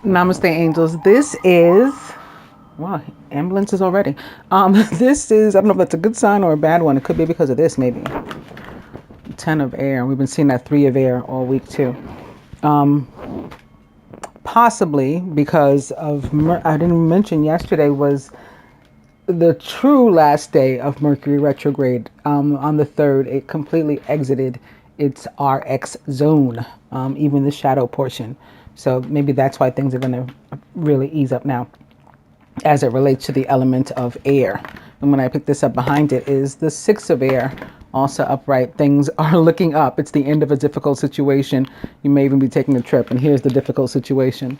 Namaste, angels. This is, wow, ambulances already. This is, I don't know if that's a good sign or a bad one. It could be because of this, maybe. 10 of air. We've been seeing that 3 of air all week, too. Possibly because of, I didn't mention yesterday was the true last day of Mercury retrograde. On the 3rd, it completely exited its RX zone, even the shadow portion. So maybe that's why things are going to really ease up now as it relates to the element of air. And when I pick this up behind it is the 6 of air, also upright. Things are looking up. It's the end of a difficult situation. You may even be taking a trip, and here's the difficult situation.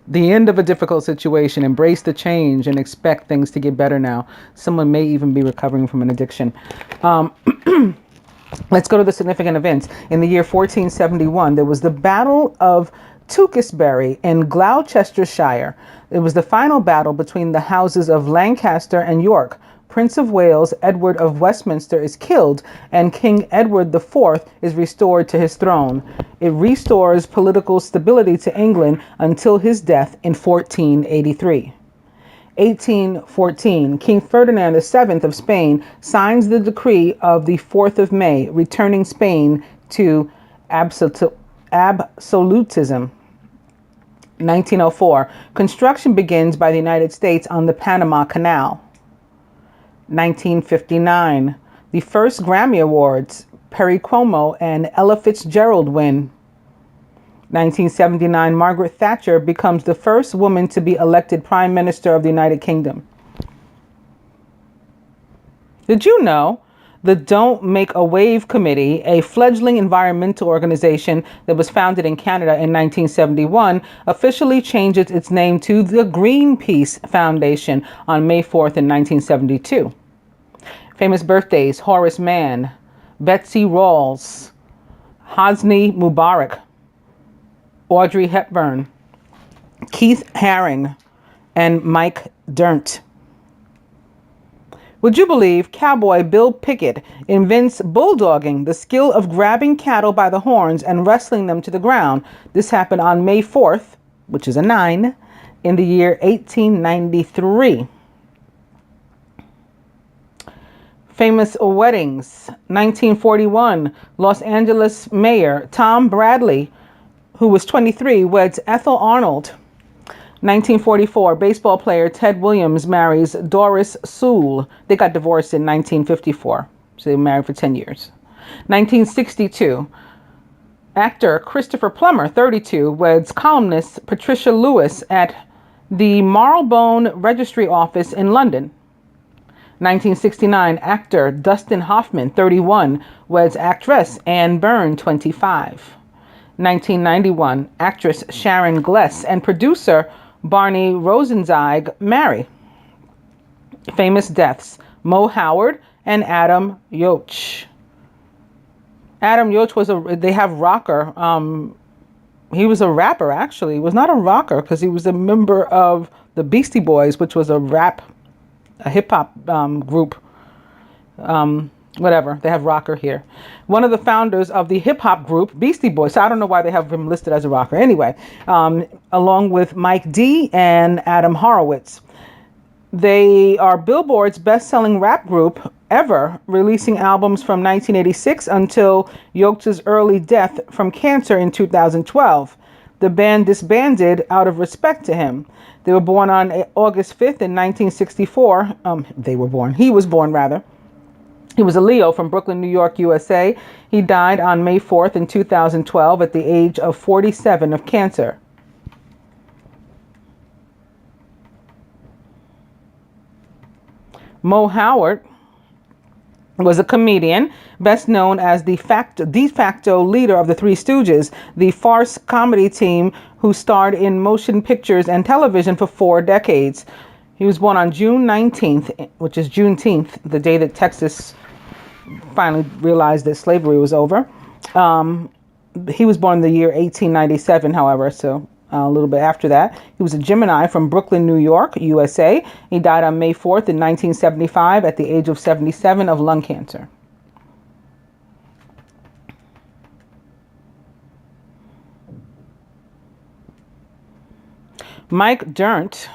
The end of a difficult situation. Embrace the change and expect things to get better now. Someone may even be recovering from an addiction. Let's go to the significant events. In the year 1471, there was the Battle of Tewkesbury in Gloucestershire. It was the final battle between the houses of Lancaster and York. Prince of Wales, Edward of Westminster, is killed, and King Edward IV is restored to his throne. It restores political stability to England until his death in 1483. 1814, King Ferdinand VII of Spain signs the decree of the 4th of May, returning Spain to absolutism. 1904, construction begins by the United States on the Panama Canal. 1959, the first Grammy Awards, Perry Como and Ella Fitzgerald win. 1979, Margaret Thatcher becomes the first woman to be elected Prime Minister of the United Kingdom. Did you know the Don't Make a Wave Committee, a fledgling environmental organization that was founded in Canada in 1971, officially changes its name to the Greenpeace Foundation on May 4th in 1972. Famous birthdays: Horace Mann, Betsy Rawls, Hosni Mubarak, Audrey Hepburn, Keith Haring, and Mike Dirnt. Would you believe cowboy Bill Pickett invents bulldogging, the skill of grabbing cattle by the horns and wrestling them to the ground? This happened on May 4th, which is a 9, in the year 1893. Famous weddings. 1941, Los Angeles Mayor Tom Bradley, who was 23, weds Ethel Arnold. 1944, baseball player Ted Williams marries Doris Sewell. They got divorced in 1954, so they were married for 10 years. 1962, actor Christopher Plummer, 32, weds columnist Patricia Lewis at the Marylebone Registry Office in London. 1969, actor Dustin Hoffman, 31, weds actress Anne Byrne, 25. 1991, actress Sharon Gless and producer Barney Rosenzweig marry. Famous deaths: Mo Howard and Adam Yoch. Adam Yoch was they have rocker. He was a rapper, actually. He was not a rocker because he was a member of the Beastie Boys, which was a hip hop group. Whatever, they have rocker here. One of the founders of the hip hop group Beastie Boys. So I don't know why they have him listed as a rocker. Anyway, along with Mike D and Adam Horowitz. They are Billboard's best-selling rap group ever, releasing albums from 1986 until Yoch's early death from cancer in 2012. The band disbanded out of respect to him. They were born on August 5th in 1964. He was born rather. He was a Leo from Brooklyn, New York, USA. He died on May 4th in 2012 at the age of 47 of cancer. Mo Howard was a comedian, best known as the de facto leader of the Three Stooges, the farce comedy team who starred in motion pictures and television for 4 decades. He was born on June 19th, which is Juneteenth, the day that Texas finally realized that slavery was over. He was born in the year 1897, however, so a little bit after that. He was a Gemini from Brooklyn, New York, USA. He died on May 4th in 1975 at the age of 77 of lung cancer. Mike Dirnt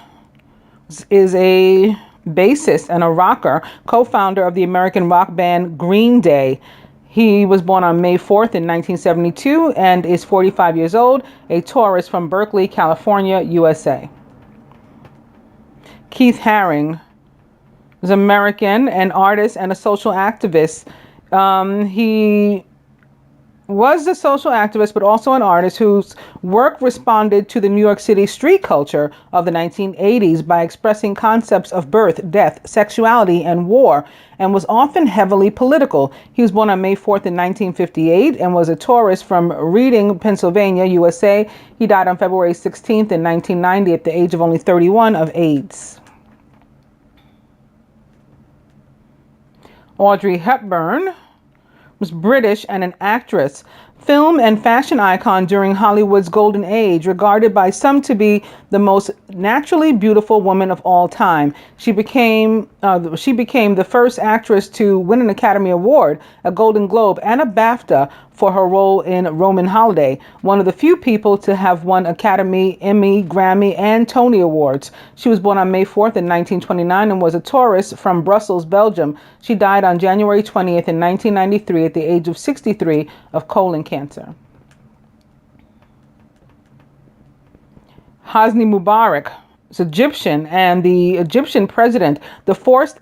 is a bassist and a rocker, co-founder of the American rock band Green Day. He was born on May 4th in 1972 and is 45 years old, a Taurus from Berkeley, California, USA. Keith Haring is American, an artist and a social activist. He was a social activist, but also an artist whose work responded to the New York City street culture of the 1980s by expressing concepts of birth, death, sexuality, and war, and was often heavily political. He was born on May 4th in 1958 and was a Taurus from Reading, Pennsylvania, USA. He died on February 16th in 1990 at the age of only 31 of AIDS. Audrey Hepburn was British and an actress, film and fashion icon during Hollywood's golden age, regarded by some to be the most naturally beautiful woman of all time. She became the first actress to win an Academy Award, a Golden Globe, and a BAFTA for her role in Roman Holiday, one of the few people to have won Academy, Emmy, Grammy, and Tony Awards. She was born on May 4th in 1929 and was a Taurus from Brussels, Belgium. She died on January 20th in 1993 at the age of 63 of colon cancer. Hosni Mubarak is Egyptian and the Egyptian president, the fourth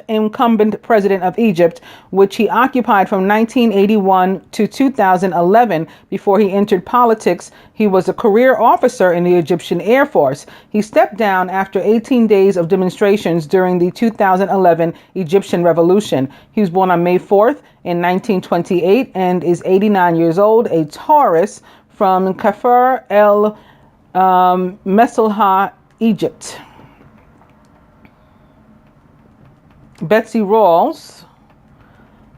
incumbent president of Egypt, which he occupied from 1981 to 2011 before he entered politics. He was a career officer in the Egyptian Air Force. He stepped down after 18 days of demonstrations during the 2011 Egyptian Revolution. He was born on May 4th in 1928 and is 89 years old, a Taurus from Kafr el Mesolha, Egypt. Betsy Rawls,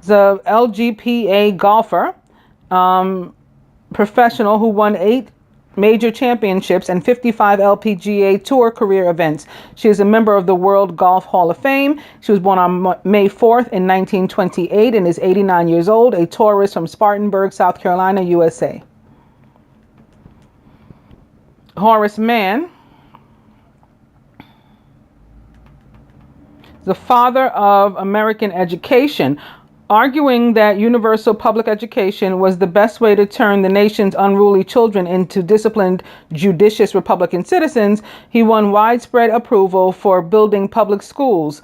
the LGPA golfer, professional who won 8 major championships and 55 LPGA Tour career events. She is a member of the World Golf Hall of Fame. She was born on May 4th in 1928 and is 89 years old, a Taurus from Spartanburg, South Carolina, USA. Horace Mann, the father of American education, arguing that universal public education was the best way to turn the nation's unruly children into disciplined, judicious Republican citizens. He won widespread approval for building public schools.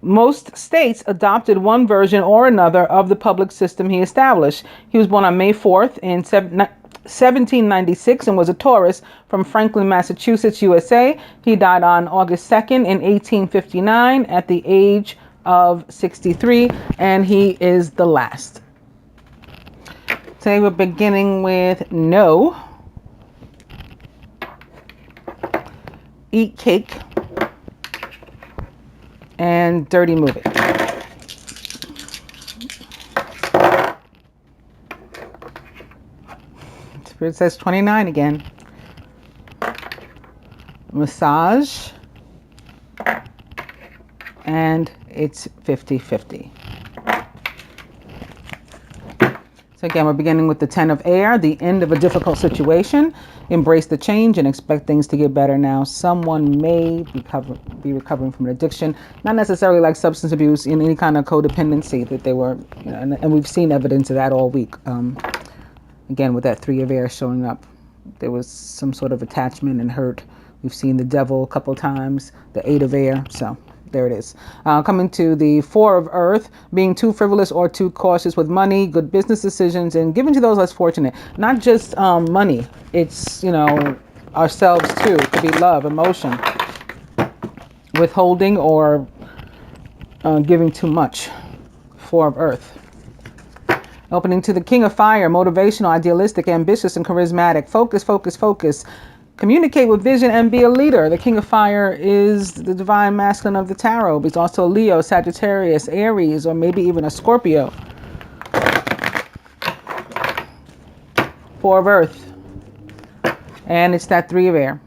Most states adopted one version or another of the public system he established. He was born on May 4th in 1796 and was a Taurus from Franklin, Massachusetts, USA. He died on August 2nd in 1859 at the age of 63, and he is the last. Today we're beginning with no, eat cake, and dirty movie. Spirit says 29 again. Massage. And it's 50-50. So again, we're beginning with the 10 of air, the end of a difficult situation. Embrace the change and expect things to get better now. Someone may be recovering from an addiction, not necessarily like substance abuse, in any kind of codependency that they were, and we've seen evidence of that all week. Again, with that 3 of air showing up, there was some sort of attachment and hurt. We've seen the devil a couple times, the 8 of air, so there it is. Coming to the 4 of earth, being too frivolous or too cautious with money, good business decisions, and giving to those less fortunate. Not just money, it's, ourselves too. It could be love, emotion, withholding, or giving too much. 4 of earth. Opening to the king of fire, motivational, idealistic, ambitious, and charismatic. Focus, focus, focus. Communicate with vision and be a leader. The king of fire is the divine masculine of the tarot. He's also Leo, Sagittarius, Aries, or maybe even a Scorpio. 4 of earth. And it's that 3 of air.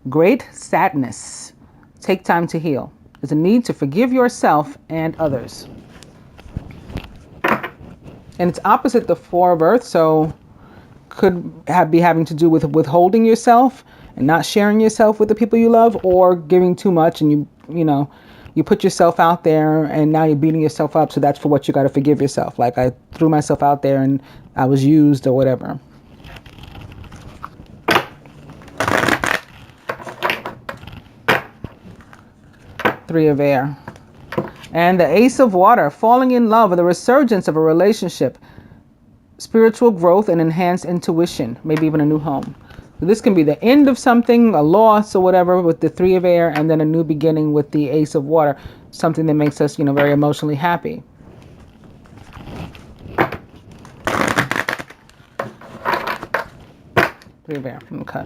Great sadness. Take time to heal. There's a need to forgive yourself and others. And it's opposite the 4 of earth, so be having to do with withholding yourself and not sharing yourself with the people you love, or giving too much and you put yourself out there and now you're beating yourself up. So that's for what you got to forgive yourself. Like, I threw myself out there and I was used or whatever. Three of air. And the Ace of Water, falling in love or the resurgence of a relationship, spiritual growth and enhanced intuition, maybe even a new home. So this can be the end of something, a loss or whatever, with the Three of Air, and then a new beginning with the Ace of Water, something that makes us, very emotionally happy. Three of Air. Okay.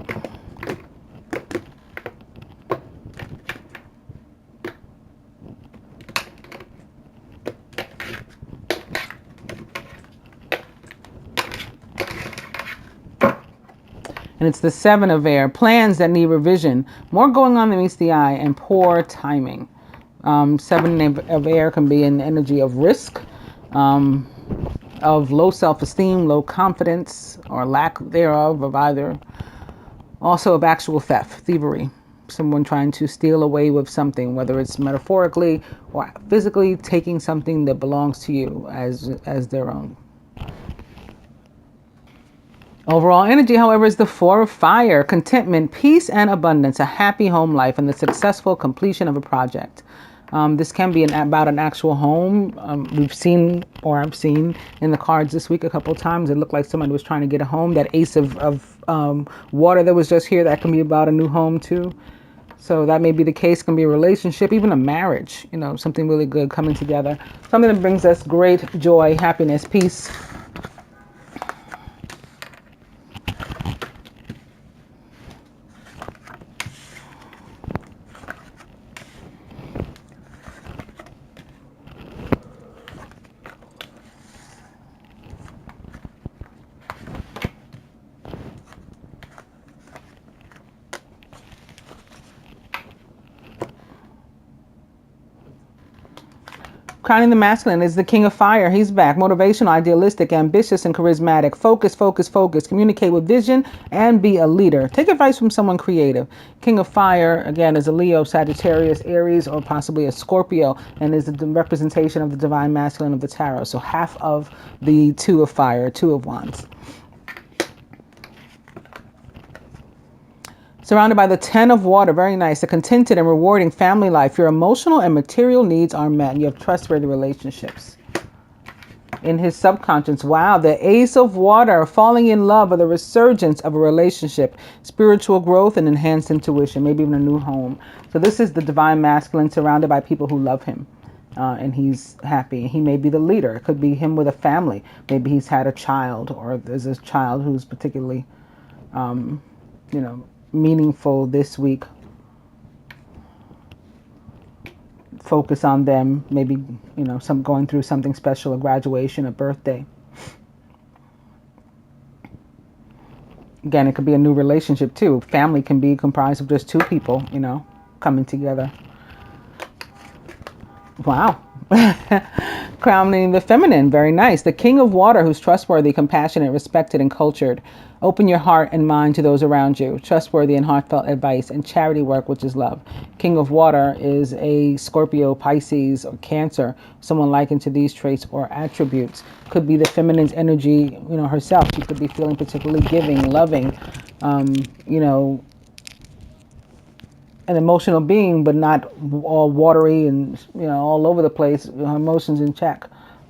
And it's the Seven of Air, plans that need revision, more going on than meets the eye, and poor timing. Seven of Air can be an energy of risk, of low self-esteem, low confidence, or lack thereof, of either. Also of actual theft, thievery. Someone trying to steal away with something, whether it's metaphorically or physically taking something that belongs to you as their own. Overall energy, however, is the Four of Fire, contentment, peace, and abundance, a happy home life, and the successful completion of a project. This can be about an actual home. I've seen in the cards this week a couple of times, it looked like somebody was trying to get a home. That Ace of Water that was just here, that can be about a new home too. So that may be the case. It can be a relationship, even a marriage, something really good coming together. Something that brings us great joy, happiness, peace. Crowning the masculine is the King of Fire. He's back. Motivational, idealistic, ambitious, and charismatic. Focus, focus, focus. Communicate with vision and be a leader. Take advice from someone creative. King of Fire, again, is a Leo, Sagittarius, Aries, or possibly a Scorpio, and is the representation of the divine masculine of the tarot. So half of the Two of Fire, Two of Wands. Surrounded by the Ten of Water, very nice. A contented and rewarding family life. Your emotional and material needs are met. And you have trustworthy relationships. In his subconscious, wow, the Ace of Water, falling in love or the resurgence of a relationship, spiritual growth and enhanced intuition, maybe even a new home. So this is the divine masculine surrounded by people who love him. And he's happy. He may be the leader. It could be him with a family. Maybe he's had a child, or there's a child who's particularly, meaningful this week. Focus on them, maybe some going through something special, a graduation, a birthday. Again, it could be a new relationship too. Family can be comprised of just two people, coming together. Wow. Crowning the feminine, very nice. The King of Water, who's trustworthy, compassionate, respected, and cultured. Open your heart and mind to those around you. Trustworthy and heartfelt advice and charity work, which is love. King of Water is a Scorpio, Pisces, or Cancer. Someone likened to these traits or attributes. Could be the feminine's energy, herself. She could be feeling particularly giving, loving, an emotional being, but not all watery and all over the place. Her emotions in check.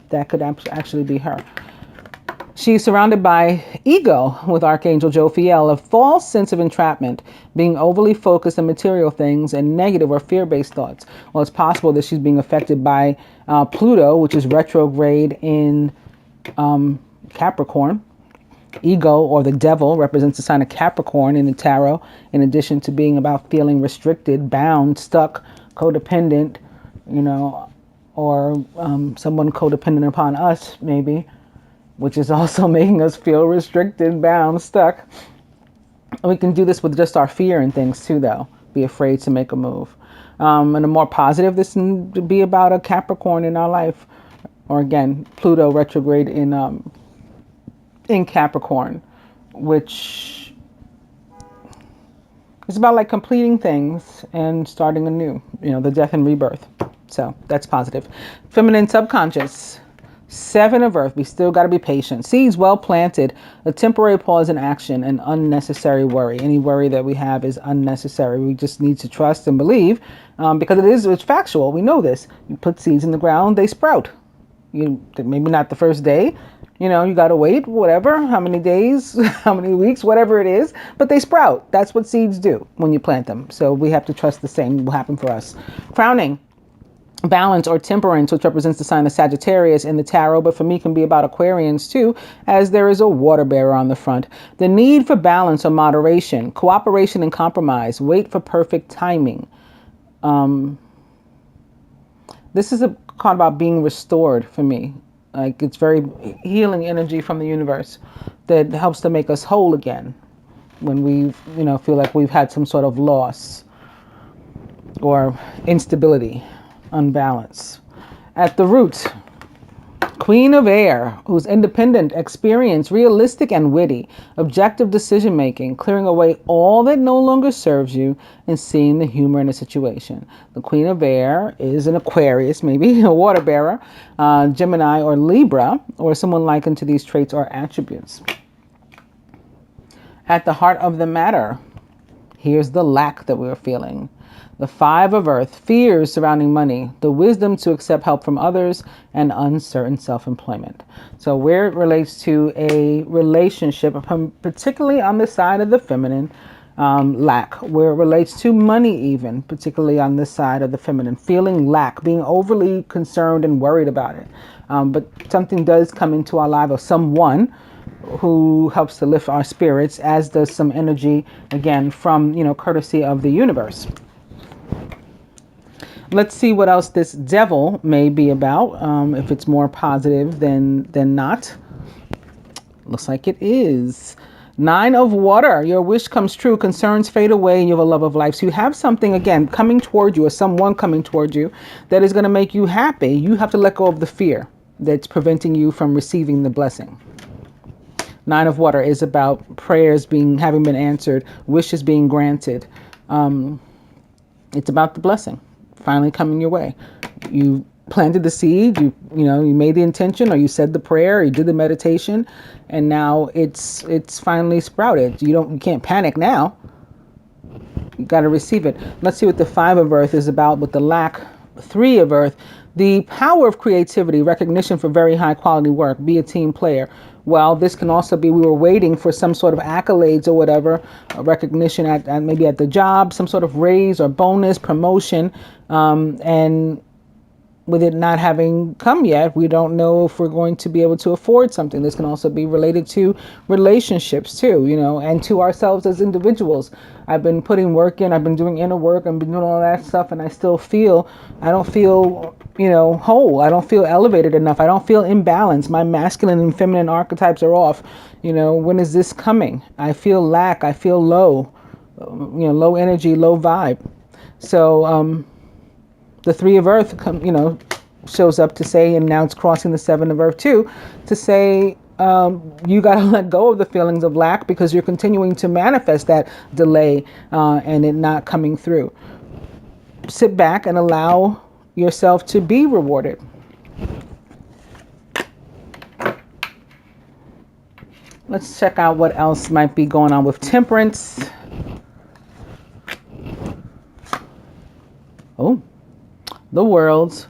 That could actually be her. She's surrounded by ego with Archangel Jophiel, a false sense of entrapment, being overly focused on material things and negative or fear-based thoughts. Well, it's possible that she's being affected by Pluto, which is retrograde in Capricorn. Ego, or the devil, represents the sign of Capricorn in the tarot, in addition to being about feeling restricted, bound, stuck, codependent, or someone codependent upon us, maybe, which is also making us feel restricted, bound, stuck. We can do this with just our fear and things too, though. Be afraid to make a move. And a more positive, this can be about a Capricorn in our life. Or again, Pluto retrograde in Capricorn, which is about like completing things and starting anew, the death and rebirth. So that's positive. Feminine subconscious. 7 of earth. We still got to be patient. Seeds well planted. A temporary pause in action and unnecessary worry. Any worry that we have is unnecessary. We just need to trust and believe, because it's factual. We know this. You put seeds in the ground, they sprout. Maybe not the first day. You got to wait, whatever, how many days, how many weeks, whatever it is, but they sprout. That's what seeds do when you plant them. So we have to trust the same will happen for us. Frowning. Balance or temperance, which represents the sign of Sagittarius in the tarot, but for me can be about Aquarians too, as there is a water bearer on the front. The need for balance or moderation, cooperation and compromise, wait for perfect timing. This is a card about being restored for me. Like, it's very healing energy from the universe that helps to make us whole again when we, feel like we've had some sort of loss or instability. Unbalance. At the root, Queen of Air, who's independent, experienced, realistic, and witty, objective decision making, clearing away all that no longer serves you, and seeing the humor in a situation. The Queen of Air is an Aquarius, maybe a water bearer, Gemini or Libra, or someone likened to these traits or attributes. At the heart of the matter, here's the lack that we're feeling. The 5 of earth, fears surrounding money, the wisdom to accept help from others, and uncertain self-employment. So where it relates to a relationship, particularly on the side of the feminine, lack. Where it relates to money even, particularly on this side of the feminine, feeling lack, being overly concerned and worried about it. But something does come into our life, or someone who helps to lift our spirits, as does some energy, again, from, courtesy of the universe. Let's see what else this devil may be about, if it's more positive than not. Looks like it is. 9 of water, your wish comes true, concerns fade away, and you have a love of life. So you have something, again, coming toward you, or someone coming toward you, that is going to make you happy. You have to let go of the fear that's preventing you from receiving the blessing. 9 of water is about prayers having been answered, wishes being granted. It's about the blessing finally coming your way. You planted the seed, you made the intention, or you said the prayer, or you did the meditation, and now it's finally sprouted. You can't panic now. You got to receive it. Let's see what the 5 of earth is about with the lack. 3 of earth, the power of creativity, recognition for very high quality work, be a team player. Well, this can also be we were waiting for some sort of accolades or whatever, recognition at maybe at the job, some sort of raise or bonus, promotion, and with it not having come yet, we don't know if we're going to be able to afford something. This can also be related to relationships too, and to ourselves as individuals. I've been putting work in, I've been doing inner work, I've been doing all that stuff, and I don't feel, whole. I don't feel elevated enough. I don't feel imbalanced. My masculine and feminine archetypes are off. When is this coming? I feel lack. I feel low, low energy, low vibe. So, the 3 of earth, shows up to say, and now it's crossing the 7 of earth too, to say, you got to let go of the feelings of lack, because you're continuing to manifest that delay and it not coming through. Sit back and allow yourself to be rewarded. Let's check out what else might be going on with temperance. Oh, the world.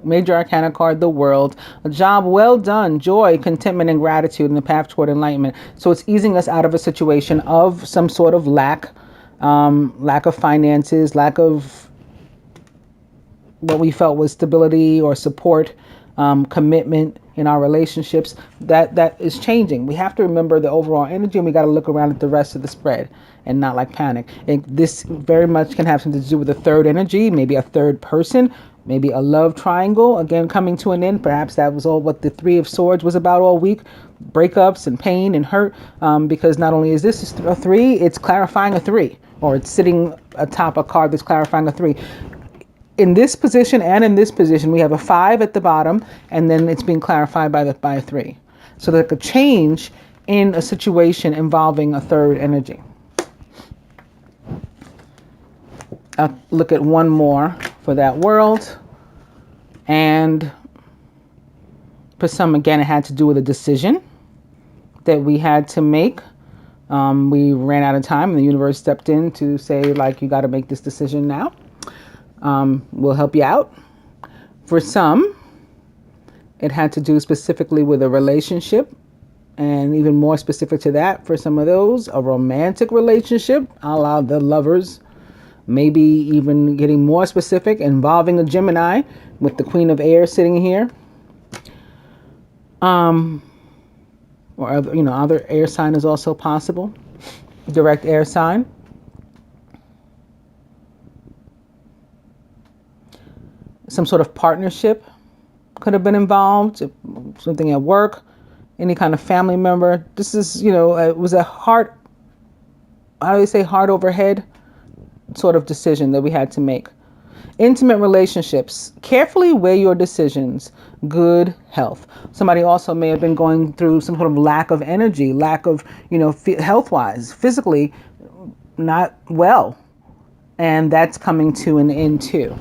Major Arcana card, the world. A job well done, joy, contentment, and gratitude in the path toward enlightenment. So it's easing us out of a situation of some sort of lack of finances, lack of what we felt was stability or support, commitment in our relationships. That is changing. We have to remember the overall energy, and we got to look around at the rest of the spread and not like panic. And this very much can have something to do with a third energy, maybe a third person, maybe a love triangle, again, coming to an end. Perhaps that was all what the 3 of swords was about all week. Breakups and pain and hurt, because not only is this a 3, it's clarifying a 3, or it's sitting atop a card that's clarifying a 3. In this position and in this position, we have a 5 at the bottom, and then it's being clarified by a 3. So like a change in a situation involving a third energy. I'll look at one more for that world. And for some, again, it had to do with a decision that we had to make. We ran out of time and the universe stepped in to say, like, you got to make this decision now. We'll help you out. For some, it had to do specifically with a relationship, and even more specific to that, for some of those, a romantic relationship, a la the lovers, maybe even getting more specific, involving a Gemini with the Queen of Air sitting here. Or other, other air sign is also possible. Direct air sign. Some sort of partnership could have been involved. Something at work, any kind of family member. This is, it was a heart over head sort of decision that we had to make. Intimate relationships. Carefully weigh your decisions. Good health. Somebody also may have been going through some sort of lack of energy, lack of, health-wise, physically not well. And that's coming to an end too.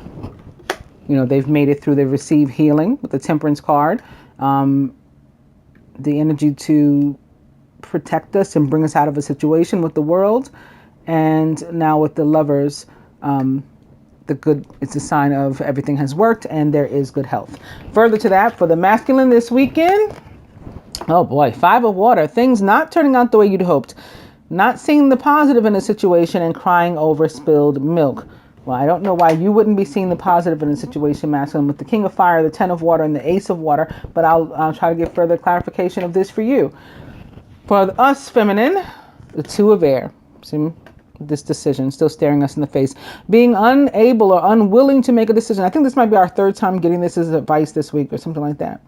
They've made it through, they've received healing with the Temperance card. The energy to protect us and bring us out of a situation with the world. And now with the Lovers, it's a sign of everything has worked and there is good health. Further to that, for the masculine this weekend, oh boy, 5 of Water. Things not turning out the way you'd hoped. Not seeing the positive in a situation and crying over spilled milk. Well, I don't know why you wouldn't be seeing the positive in a situation, masculine, with the King of Fire, the 10 of Water, and the Ace of Water, but I'll try to get further clarification of this for you. For us, feminine, the 2 of Air. See this decision still staring us in the face. Being unable or unwilling to make a decision. I think this might be our 3rd time getting this as advice this week or something like that.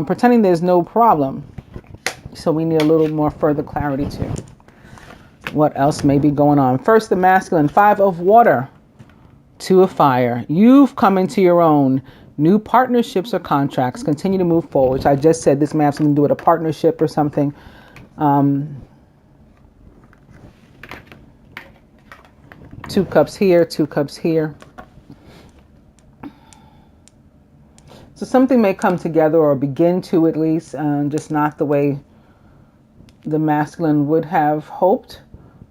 Pretending there's no problem. So we need a little more further clarity too. What else may be going on? First, the masculine, 5 of Water. 2 of Fire. You've come into your own. New partnerships or contracts. Continue to move forward. So I just said this may have something to do with a partnership or something. 2 cups here, 2 cups here. So something may come together or begin to, at least, just not the way the masculine would have hoped.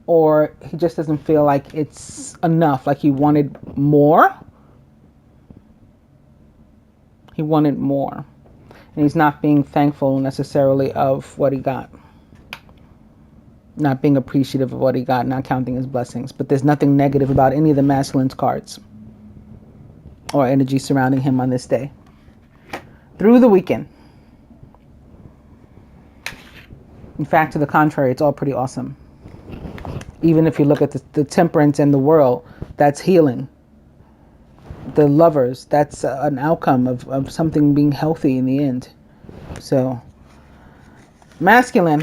Or he just doesn't feel like it's enough, like he wanted more. He wanted more. And he's not being thankful necessarily of what he got. Not being appreciative of what he got, not counting his blessings. But there's nothing negative about any of the masculine's cards or energy surrounding him on this day. Through the weekend. In fact, to the contrary, it's all pretty awesome. Even if you look at the Temperance and the World, that's healing. The Lovers, that's an outcome of something being healthy in the end. So, masculine,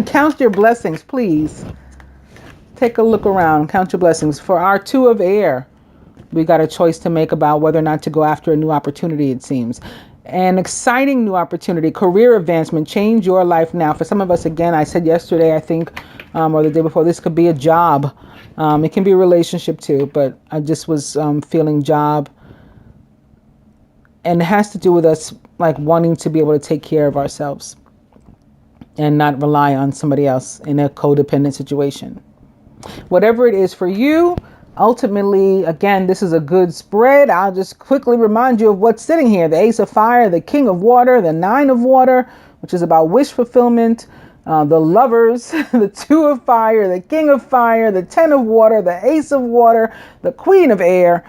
count your blessings, please. Take a look around, count your blessings. For our 2 of Air, we got a choice to make about whether or not to go after a new opportunity, it seems. An exciting new opportunity, career advancement, change your life now. For some of us, again, I said yesterday, I think, or the day before, this could be a job. It can be a relationship too, but I just was feeling job. And it has to do with us like wanting to be able to take care of ourselves and not rely on somebody else in a codependent situation. Whatever it is for you, ultimately, again, this is a good spread. I'll just quickly remind you of what's sitting here. The Ace of Fire, the King of Water, the 9 of Water, which is about wish fulfillment. The Lovers, the 2 of Fire, the King of Fire, the 10 of Water, the Ace of Water, the Queen of Air.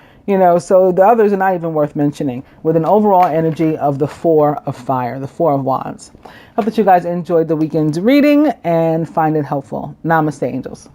So the others are not even worth mentioning, with an overall energy of the 4 of Fire, the 4 of Wands. Hope that you guys enjoyed the weekend's reading and find it helpful. Namaste, angels.